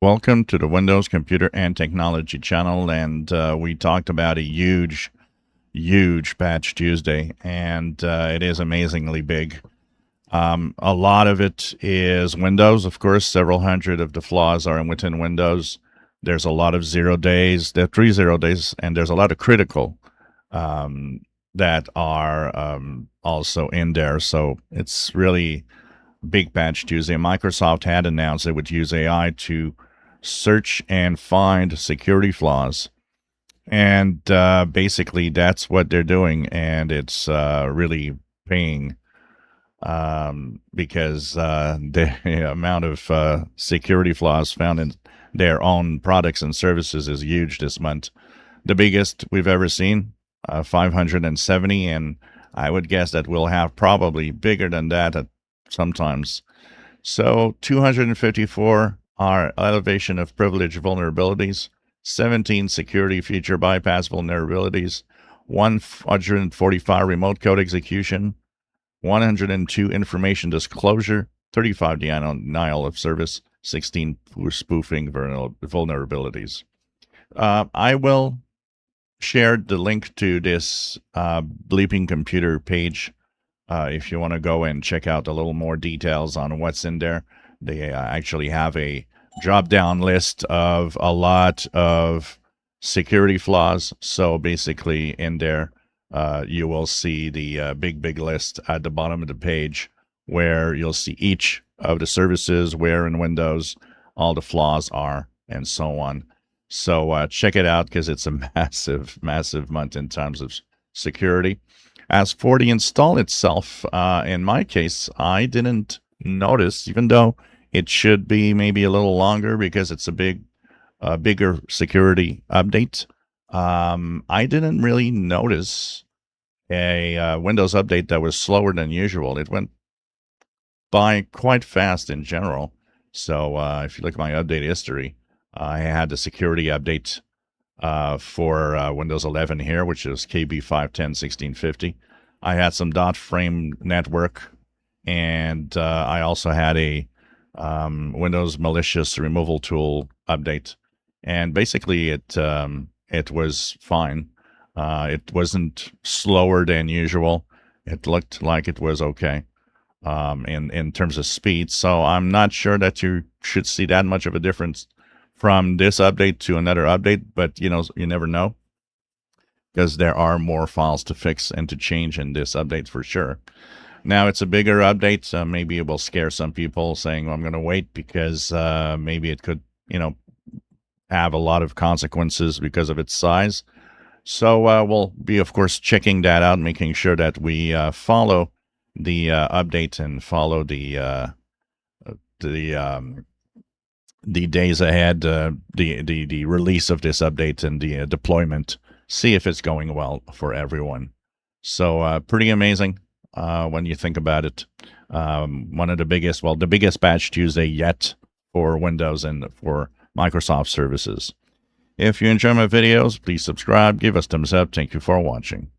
Welcome to the Windows Computer and Technology channel, and we talked about a huge Patch Tuesday, and it is amazingly big. A lot of it is Windows, of course. Several hundred of the flaws are within Windows. There's a lot of 0 days, there are 3 0 days, and there's a lot of critical that are also in there. So it's really big Patch Tuesday. Microsoft had announced it would use AI to search and find security flaws. And basically, that's what they're doing. And it's really paying because the amount of security flaws found in their own products and services is huge this month. The biggest we've ever seen, 570. And I would guess that we'll have probably bigger than that at sometimes. So 254 are elevation of privilege vulnerabilities, 17 security feature bypass vulnerabilities, 145 remote code execution, 102 information disclosure, 35 denial of service, 16 spoofing vulnerabilities. I will share the link to this Bleeping Computer page if you want to go and check out a little more details on what's in there. They actually have a drop-down list of a lot of security flaws. So basically in there, you will see the big list at the bottom of the page where you'll see each of the services, where in Windows all the flaws are, and so on. So check it out because it's a massive month in terms of security. As for the install itself, in my case, I didn't notice, even though it should be maybe a little longer because it's a bigger security update. I didn't really notice a Windows update that was slower than usual. It went by quite fast in general. So if you look at my update history, I had the security update for Windows 11 here, which is KB510-1650. I had some dot frame network, and I also had a Windows malicious removal tool update. And basically, it was fine. It wasn't slower than usual. It looked like it was okay in terms of speed. So I'm not sure that you should see that much of a difference from this update to another update, but you never know because there are more files to fix and to change in this update for sure. Now it's a bigger update, so maybe it will scare some people saying, well, I'm going to wait because maybe it could, have a lot of consequences because of its size. So we'll be, of course, checking that out, making sure that we follow the update and follow the days ahead, the release of this update and the deployment, see if it's going well for everyone. So pretty amazing when you think about it. One of the biggest Patch Tuesday yet for Windows and for Microsoft services. If you enjoy my videos, please subscribe, give us thumbs up. Thank you for watching.